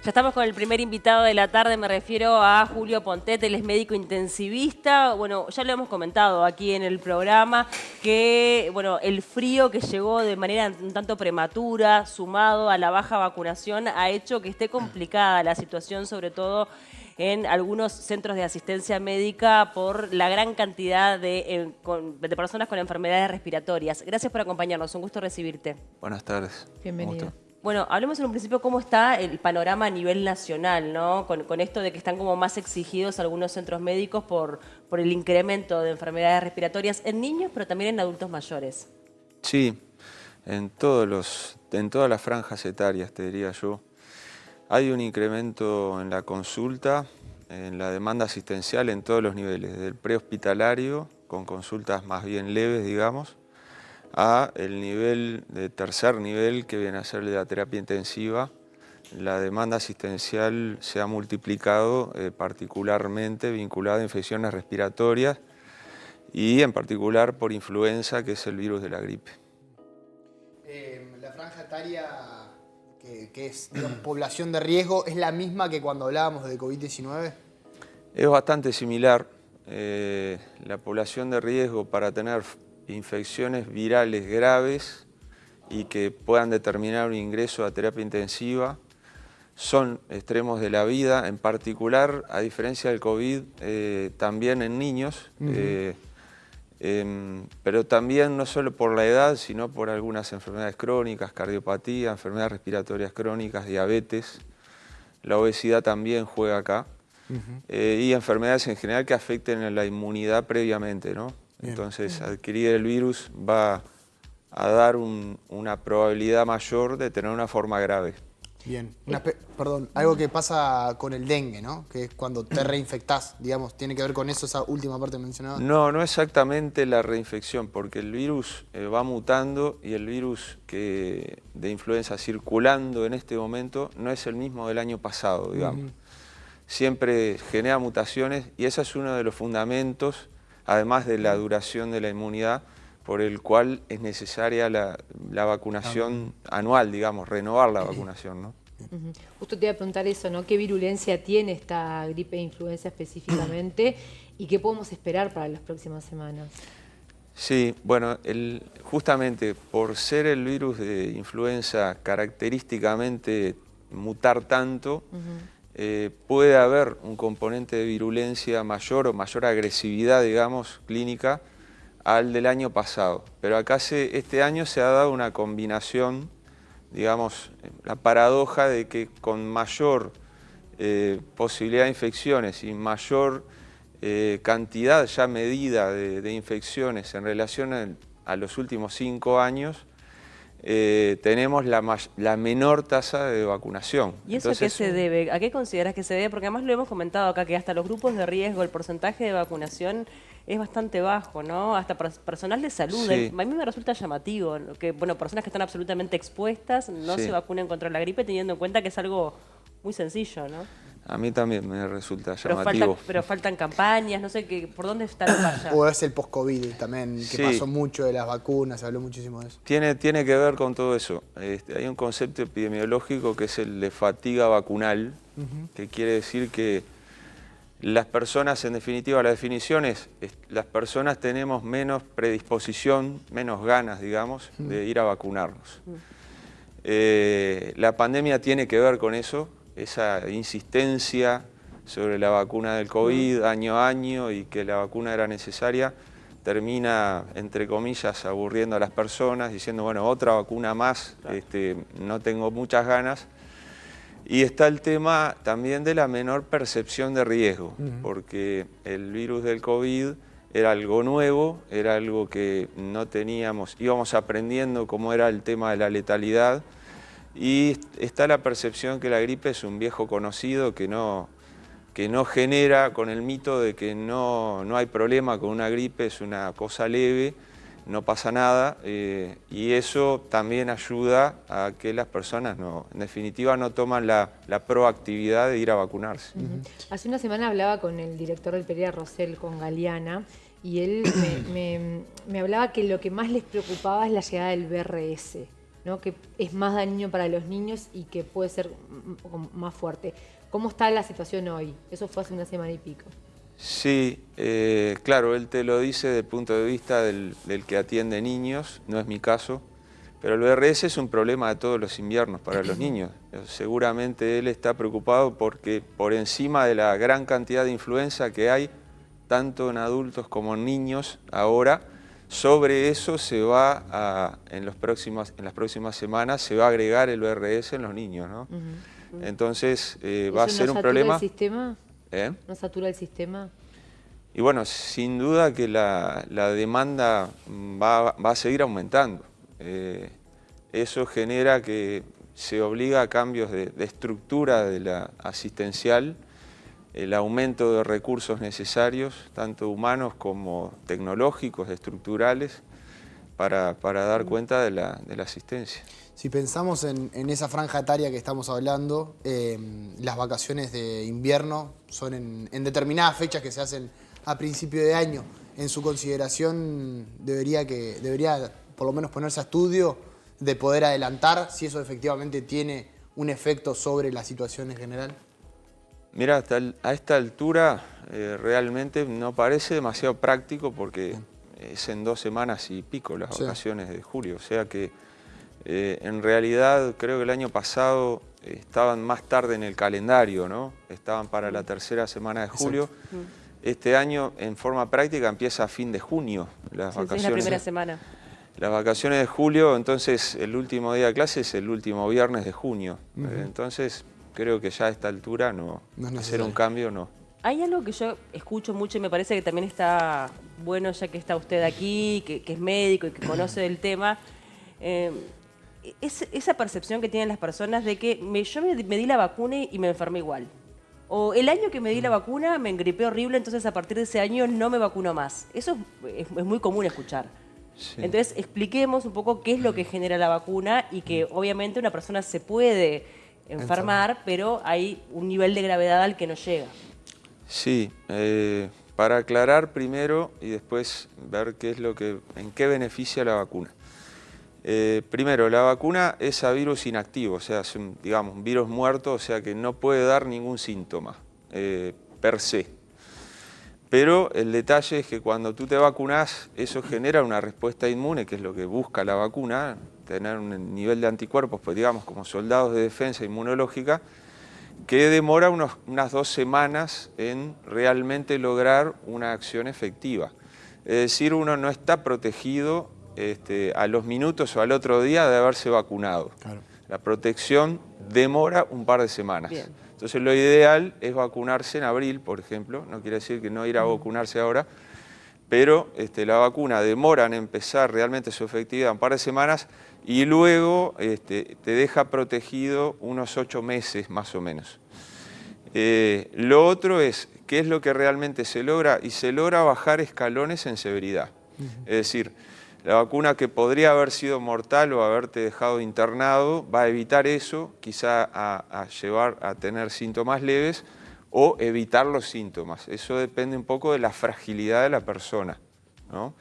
Ya estamos con el primer invitado de la tarde, me refiero a Julio Pontet, él es médico intensivista. Bueno, ya lo hemos comentado aquí en el programa, que bueno, el frío que llegó de manera un tanto prematura, sumado a la baja vacunación, ha hecho que esté complicada la situación, sobre todo en algunos centros de asistencia médica por la gran cantidad de personas con enfermedades respiratorias. Gracias por acompañarnos, un gusto recibirte. Buenas tardes. Bienvenido. Bueno, hablemos en un principio cómo está el panorama a nivel nacional, ¿no? Con esto de que están como más exigidos algunos centros médicos por el incremento de enfermedades respiratorias en niños, pero también en adultos mayores. Sí, en todas las franjas etarias, te diría yo. Hay un incremento en la consulta, en la demanda asistencial en todos los niveles, desde el prehospitalario, con consultas más bien leves, digamos, a el nivel de tercer nivel, que viene a ser de la terapia intensiva. La demanda asistencial se ha multiplicado, particularmente vinculada a infecciones respiratorias y en particular por influenza, que es el virus de la gripe. La franja etaria que es, digamos, población de riesgo, ¿es la misma que cuando hablábamos de COVID-19? Es bastante similar. La población de riesgo para tener infecciones virales graves y que puedan determinar un ingreso a terapia intensiva son extremos de la vida, en particular, a diferencia del COVID, también en niños, pero también no solo por la edad, sino por algunas enfermedades crónicas, cardiopatía, enfermedades respiratorias crónicas, diabetes. La obesidad también juega acá. Y enfermedades en general que afecten a la inmunidad previamente, ¿no? Bien. Entonces, adquirir el virus va a dar una probabilidad mayor de tener una forma grave. Bien. Perdón, algo que pasa con el dengue, ¿no? Que es cuando te reinfectás, digamos, ¿tiene que ver con eso, esa última parte mencionada? No, no exactamente la reinfección, porque el virus va mutando y el virus de influenza circulando en este momento no es el mismo del año pasado, digamos. Siempre genera mutaciones y ese es uno de los fundamentos, además de la duración de la inmunidad, por el cual es necesaria la vacunación anual, digamos, renovar la vacunación, ¿no? Justo te iba a preguntar eso, ¿no? ¿Qué virulencia tiene esta gripe de influenza específicamente y qué podemos esperar para las próximas semanas? Sí, bueno, justamente por ser el virus de influenza característicamente mutar tanto, puede haber un componente de virulencia mayor o mayor agresividad, digamos, clínica, al del año pasado. Pero acá este año se ha dado una combinación, digamos, la paradoja de que con mayor posibilidad de infecciones y mayor cantidad ya medida de infecciones en relación a los últimos 5 años, tenemos la menor tasa de vacunación. ¿Y eso a qué se debe? ¿A qué consideras que se debe? Porque además lo hemos comentado acá, que hasta los grupos de riesgo, el porcentaje de vacunación es bastante bajo, ¿no? Hasta personal de salud. Sí. A mí me resulta llamativo que, bueno, personas que están absolutamente expuestas no se vacunen contra la gripe, teniendo en cuenta que es algo muy sencillo, ¿no? A mí también me resulta llamativo. Pero faltan campañas, no sé, ¿por dónde está el falla? O es el post-COVID también, que pasó mucho de las vacunas, se habló muchísimo de eso. Tiene que ver con todo eso. Hay un concepto epidemiológico que es el de fatiga vacunal, que quiere decir que las personas, en definitiva, la definición es, las personas tenemos menos predisposición, menos ganas, digamos, de ir a vacunarnos. La pandemia tiene que ver con eso, esa insistencia sobre la vacuna del COVID año a año y que la vacuna era necesaria, termina, entre comillas, aburriendo a las personas, diciendo, bueno, otra vacuna más, no tengo muchas ganas. Y está el tema también de la menor percepción de riesgo, porque el virus del COVID era algo nuevo, era algo que no teníamos, íbamos aprendiendo cómo era el tema de la letalidad, y está la percepción que la gripe es un viejo conocido que no genera, con el mito de que no hay problema con una gripe, es una cosa leve, no pasa nada, y eso también ayuda a que las personas, en definitiva, no toman la proactividad de ir a vacunarse. Hace una semana hablaba con el director del Pereira Rosell, con Galeana, y él me hablaba que lo que más les preocupaba es la llegada del BRS. ¿no? Que es más dañino para los niños y que puede ser más fuerte. ¿Cómo está la situación hoy? Eso fue hace una semana y pico. Sí, claro, él te lo dice desde el punto de vista del que atiende niños, no es mi caso, pero el VRS es un problema de todos los inviernos para los niños. Seguramente él está preocupado porque por encima de la gran cantidad de influenza que hay, tanto en adultos como en niños ahora, sobre eso se va en las próximas semanas se va a agregar el VRS en los niños, ¿no? Entonces va a ser un problema. ¿No satura el sistema? ¿Eh? ¿No satura el sistema? Y bueno, sin duda que la demanda va a seguir aumentando. Eso genera que se obliga a cambios de estructura de la asistencial, el aumento de recursos necesarios, tanto humanos como tecnológicos, estructurales, para dar cuenta de la asistencia. Si pensamos en esa franja etaria que estamos hablando, las vacaciones de invierno son en determinadas fechas que se hacen a principio de año. En su consideración debería por lo menos ponerse a estudio de poder adelantar si eso efectivamente tiene un efecto sobre la situación en general. Mira, a esta altura realmente no parece demasiado práctico porque es en 2 semanas y pico las vacaciones de julio, o sea que en realidad creo que el año pasado estaban más tarde en el calendario, ¿no? Estaban para la 3ª semana de julio. Exacto. Este año en forma práctica empieza a fin de junio las vacaciones. Es la primera semana. Las vacaciones de julio, entonces el último día de clase es el último viernes de junio. Entonces creo que ya a esta altura no hacer un cambio no. Hay algo que yo escucho mucho y me parece que también está bueno, ya que está usted aquí, que es médico y que conoce del tema. Esa percepción que tienen las personas de que yo me di la vacuna y me enfermé igual. O el año que me di la vacuna me engripé horrible, entonces a partir de ese año no me vacuno más. Eso es muy común escuchar. Sí. Entonces expliquemos un poco qué es lo que genera la vacuna y que obviamente una persona se puede enfermar, pero hay un nivel de gravedad al que no llega. Sí, para aclarar primero y después ver en qué beneficia la vacuna. Primero, la vacuna es a virus inactivo, o sea, es un virus muerto, o sea que no puede dar ningún síntoma per se. Pero el detalle es que cuando tú te vacunás, eso genera una respuesta inmune, que es lo que busca la vacuna, tener un nivel de anticuerpos, pues digamos, como soldados de defensa inmunológica, que demora unas 2 semanas en realmente lograr una acción efectiva. Es decir, uno no está protegido a los minutos o al otro día de haberse vacunado. Claro. La protección demora un par de semanas. Bien. Entonces lo ideal es vacunarse en abril, por ejemplo. No quiere decir que no ir a vacunarse ahora, pero la vacuna demora en empezar realmente su efectividad un par de semanas y luego te deja protegido unos 8 meses más o menos. Lo otro es, ¿qué es lo que realmente se logra? Y se logra bajar escalones en severidad. Es decir, la vacuna que podría haber sido mortal o haberte dejado internado va a evitar eso, quizá a llevar a tener síntomas leves o evitar los síntomas. Eso depende un poco de la fragilidad de la persona, ¿no?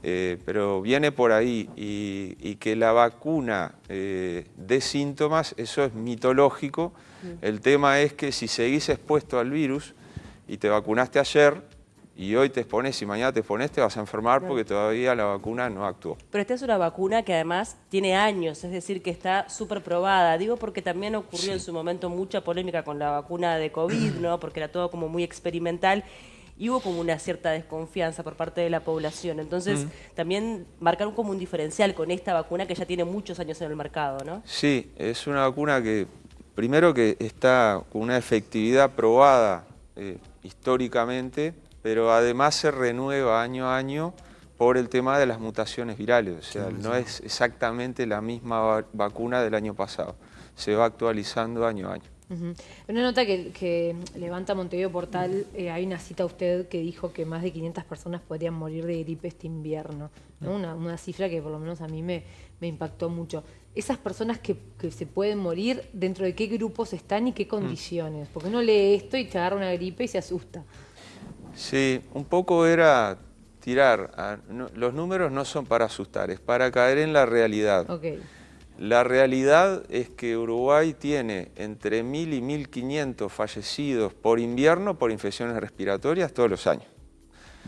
Pero viene por ahí y que la vacuna dé síntomas, eso es mitológico. El tema es que si seguís expuesto al virus y te vacunaste ayer, y hoy te expones y mañana te expones, te vas a enfermar porque todavía la vacuna no actuó. Pero esta es una vacuna que además tiene años, es decir, que está súper probada. Digo porque también ocurrió en su momento mucha polémica con la vacuna de COVID, ¿no? Porque era todo como muy experimental y hubo como una cierta desconfianza por parte de la población. Entonces, también marcaron como un diferencial con esta vacuna que ya tiene muchos años en el mercado, ¿no? Sí, es una vacuna que, primero que está con una efectividad probada históricamente, pero además se renueva año a año por el tema de las mutaciones virales. O sea, no es exactamente la misma vacuna del año pasado. Se va actualizando año a año. En una nota que levanta Montevideo Portal, hay una cita a usted que dijo que más de 500 personas podrían morir de gripe este invierno, ¿no? Una cifra que por lo menos a mí me impactó mucho. Esas personas que se pueden morir, ¿dentro de qué grupos están y qué condiciones? Porque uno lee esto y te agarra una gripe y se asusta. Sí, un poco era tirar. Los números no son para asustar, es para caer en la realidad. Okay. La realidad es que Uruguay tiene entre 1.000 y 1.500 fallecidos por invierno por infecciones respiratorias todos los años.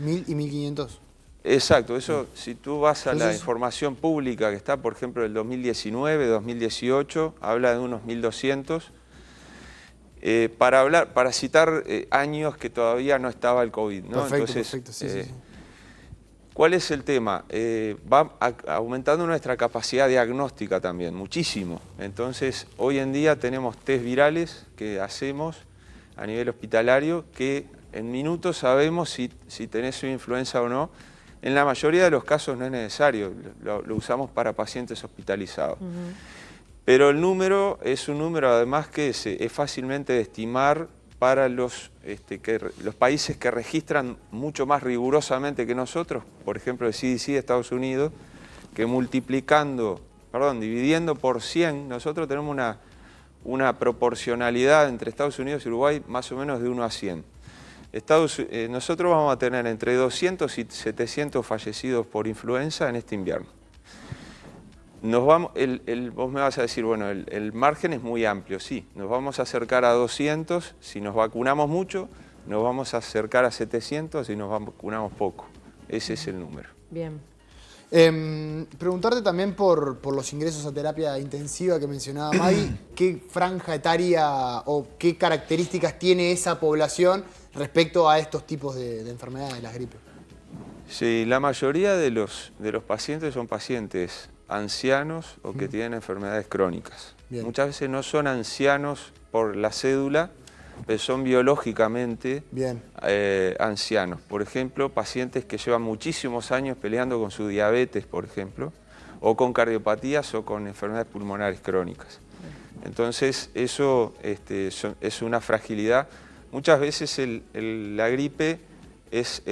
1.000 y 1.500. Exacto, eso si tú vas a la Entonces, información pública que está, por ejemplo, del 2019, 2018, habla de unos 1.200. Para citar años que todavía no estaba el COVID, ¿no? Perfecto, Entonces, perfecto, sí. ¿cuál es el tema? Va aumentando nuestra capacidad diagnóstica también, muchísimo. Entonces, hoy en día tenemos test virales que hacemos a nivel hospitalario que en minutos sabemos si tenés una influenza o no. En la mayoría de los casos no es necesario, lo usamos para pacientes hospitalizados. Pero el número es un número además que es fácilmente de estimar para los países que registran mucho más rigurosamente que nosotros, por ejemplo el CDC de Estados Unidos, que dividiendo por 100, nosotros tenemos una proporcionalidad entre Estados Unidos y Uruguay más o menos de 1 a 100. Nosotros vamos a tener entre 200 y 700 fallecidos por influenza en este invierno. Vos me vas a decir, bueno, el margen es muy amplio, sí, nos vamos a acercar a 200 si nos vacunamos mucho, nos vamos a acercar a 700 si nos vacunamos poco. Ese es el número. Bien. Preguntarte también por los ingresos a terapia intensiva que mencionaba Maggie, ¿qué franja etaria o qué características tiene esa población respecto a estos tipos de enfermedades de las gripes? Sí, la mayoría de los pacientes son pacientes ancianos o que tienen enfermedades crónicas. Bien. Muchas veces no son ancianos por la cédula, pero son biológicamente ancianos. Por ejemplo, pacientes que llevan muchísimos años peleando con su diabetes, por ejemplo, o con cardiopatías o con enfermedades pulmonares crónicas. Entonces, eso es una fragilidad. Muchas veces la gripe es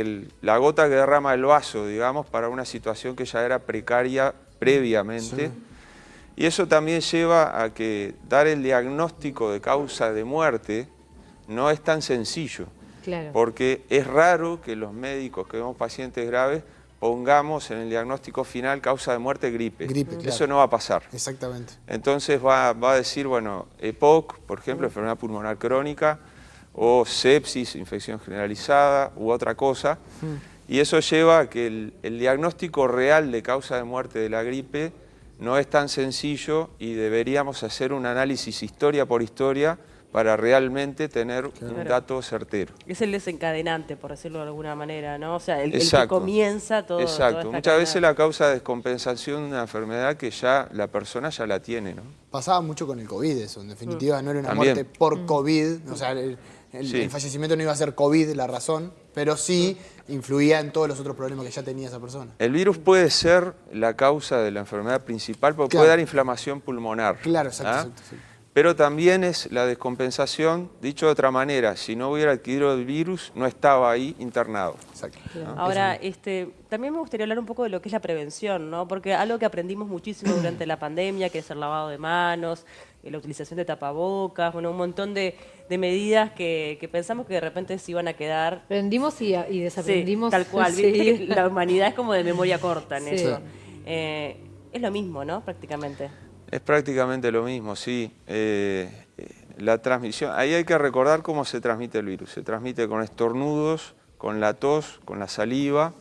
la gota que derrama el vaso, digamos, para una situación que ya era precaria previamente. Sí. Y eso también lleva a que dar el diagnóstico de causa de muerte no es tan sencillo. Claro. Porque es raro que los médicos que vemos pacientes graves pongamos en el diagnóstico final causa de muerte gripe. Gripe, claro. Eso no va a pasar. Exactamente. Entonces va a decir, bueno, EPOC, por ejemplo, enfermedad pulmonar crónica, o sepsis, infección generalizada, u otra cosa. Y eso lleva a que el diagnóstico real de causa de muerte de la gripe no es tan sencillo y deberíamos hacer un análisis historia por historia para realmente tener un dato certero. Es el desencadenante, por decirlo de alguna manera, ¿no? O sea, el que Exacto. comienza todo. Exacto. Muchas veces la causa de descompensación de una enfermedad que ya la persona ya la tiene, ¿no? Pasaba mucho con el COVID eso, en definitiva no era una También. muerte por COVID, o sea, el fallecimiento no iba a ser COVID la razón, pero sí influía en todos los otros problemas que ya tenía esa persona. El virus puede ser la causa de la enfermedad principal porque puede dar inflamación pulmonar. Claro, exacto. Pero también es la descompensación, dicho de otra manera, si no hubiera adquirido el virus, no estaba ahí internado. Exacto. Claro. Ahora, también me gustaría hablar un poco de lo que es la prevención, ¿no? Porque algo que aprendimos muchísimo durante la pandemia, que es el lavado de manos, la utilización de tapabocas, bueno, un montón de medidas que pensamos que de repente se iban a quedar. Aprendimos y desaprendimos. Sí, tal cual, ¿viste? La humanidad es como de memoria corta en eso. Es lo mismo, ¿no? Prácticamente. Es prácticamente lo mismo, sí. La transmisión, ahí hay que recordar cómo se transmite el virus. Se transmite con estornudos, con la tos, con la saliva.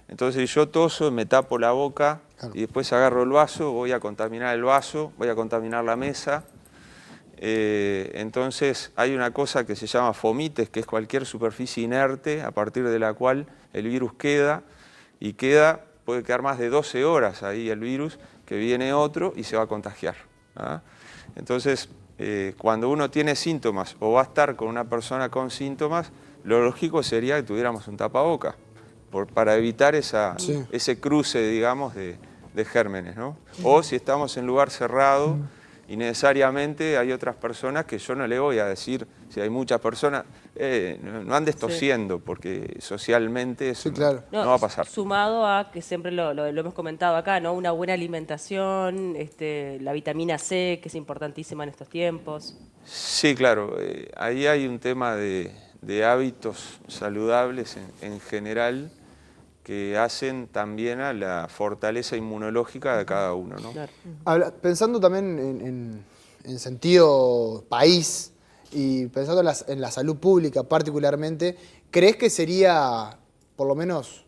Entonces yo toso, me tapo la boca y después agarro el vaso, voy a contaminar el vaso, voy a contaminar la mesa. Entonces hay una cosa que se llama fomites, que es cualquier superficie inerte a partir de la cual el virus queda, puede quedar más de 12 horas ahí el virus, que viene otro y se va a contagiar. Entonces, cuando uno tiene síntomas o va a estar con una persona con síntomas, lo lógico sería que tuviéramos un tapaboca para evitar ese cruce, digamos, de gérmenes, ¿no? O si estamos en lugar cerrado y necesariamente hay otras personas que yo no le voy a decir, si hay muchas personas, no andes tosiendo, porque socialmente eso no va a pasar. Sumado a que siempre lo hemos comentado acá, ¿no? Una buena alimentación, la vitamina C, que es importantísima en estos tiempos. Sí, claro. Ahí hay un tema de hábitos saludables en general que hacen también a la fortaleza inmunológica de cada uno, ¿no? Claro. Pensando también en sentido país y pensando en la salud pública particularmente, ¿crees que sería por lo menos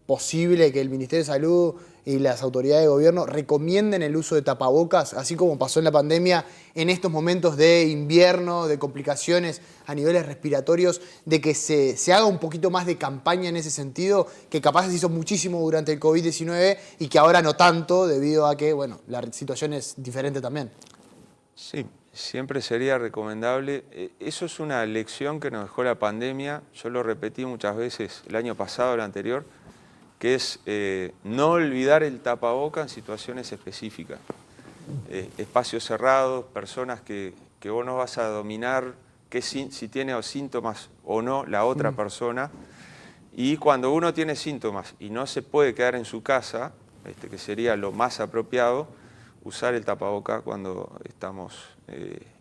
posible que el Ministerio de Salud y las autoridades de gobierno recomienden el uso de tapabocas, así como pasó en la pandemia, en estos momentos de invierno, de complicaciones a niveles respiratorios, de que se haga un poquito más de campaña en ese sentido, que capaz se hizo muchísimo durante el COVID-19 y que ahora no tanto, debido a que, bueno, la situación es diferente también? Sí, siempre sería recomendable. Eso es una lección que nos dejó la pandemia. Yo lo repetí muchas veces el año pasado, el anterior, que es no olvidar el tapaboca en situaciones específicas. Espacios cerrados, personas que vos no vas a dominar si tiene síntomas o no la otra persona. Y cuando uno tiene síntomas y no se puede quedar en su casa, que sería lo más apropiado, usar el tapaboca cuando estamos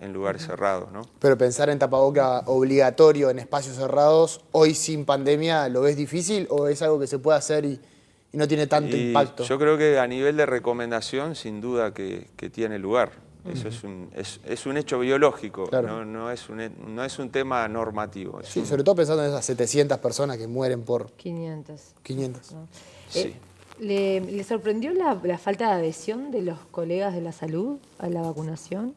en lugares cerrados, ¿no? Pero pensar en tapaboca obligatorio en espacios cerrados, hoy sin pandemia, ¿lo ves difícil o es algo que se puede hacer y no tiene tanto impacto? Yo creo que a nivel de recomendación, sin duda que tiene lugar. Eso es un hecho biológico, Claro. no es un tema normativo. Sí, sobre todo pensando en esas 700 personas que mueren por 500. 500. ¿No? Sí. ¿Le sorprendió la falta de adhesión de los colegas de la salud a la vacunación?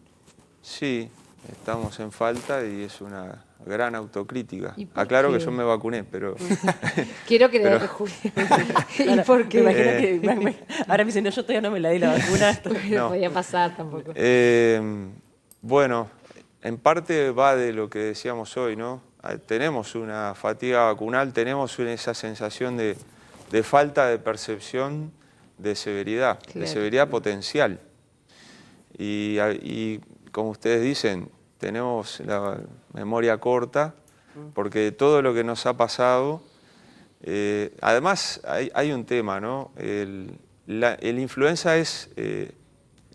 Sí, estamos en falta y es una gran autocrítica. ¿Y por Aclaro qué? que yo me vacuné, pero... Quiero que Pero- le Julio. Claro, ¿Y por qué? me imagino ahora me dicen, no, yo todavía no me la di la vacuna. No No. podía pasar tampoco. Bueno, en parte va de lo que decíamos hoy, ¿no? Tenemos una fatiga vacunal, tenemos esa sensación de falta de percepción de severidad, Claro. de severidad potencial. Y como ustedes dicen, tenemos la memoria corta, porque todo lo que nos ha pasado, además hay un tema, ¿no? El influenza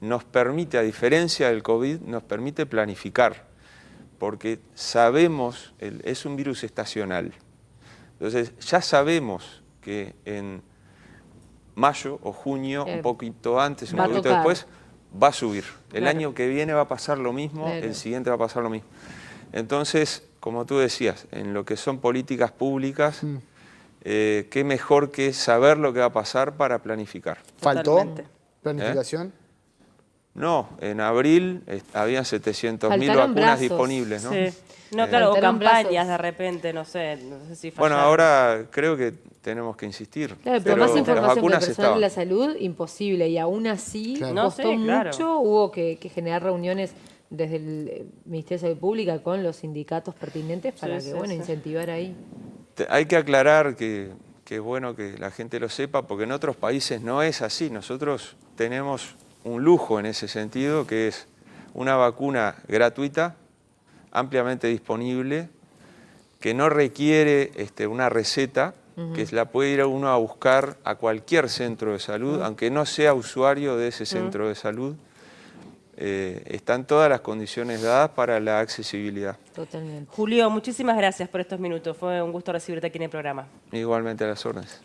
nos permite, a diferencia del COVID, nos permite planificar, porque sabemos, es un virus estacional. Entonces ya sabemos que en mayo o junio, un poquito antes, un va a poquito tocar. después, va a subir. El Claro. año que viene va a pasar lo mismo, Claro. el siguiente va a pasar lo mismo. Entonces, como tú decías, en lo que son políticas públicas, qué mejor que saber lo que va a pasar para planificar. ¿Faltó Totalmente. planificación? No, en abril habían 700.000 Faltaron vacunas brazos. disponibles, ¿no? Sí. No, claro, o Faltaron campañas brazos. de repente, no sé si Bueno, fallaron. ahora creo que tenemos que insistir. Claro, pero más las información que el vacunas personal de la estaban. salud, imposible. Y aún así Claro. No, costó sí, claro. mucho, hubo que generar reuniones desde el Ministerio de Salud Pública con los sindicatos pertinentes para Sí, que, sí, bueno, sí. incentivar ahí. Hay que aclarar que es bueno que la gente lo sepa, porque en otros países no es así. Nosotros tenemos un lujo en ese sentido, que es una vacuna gratuita, ampliamente disponible, que no requiere una receta, que la puede ir uno a buscar a cualquier centro de salud, aunque no sea usuario de ese centro de salud. Están todas las condiciones dadas para la accesibilidad. Totalmente. Julio, muchísimas gracias por estos minutos. Fue un gusto recibirte aquí en el programa. Igualmente a las órdenes.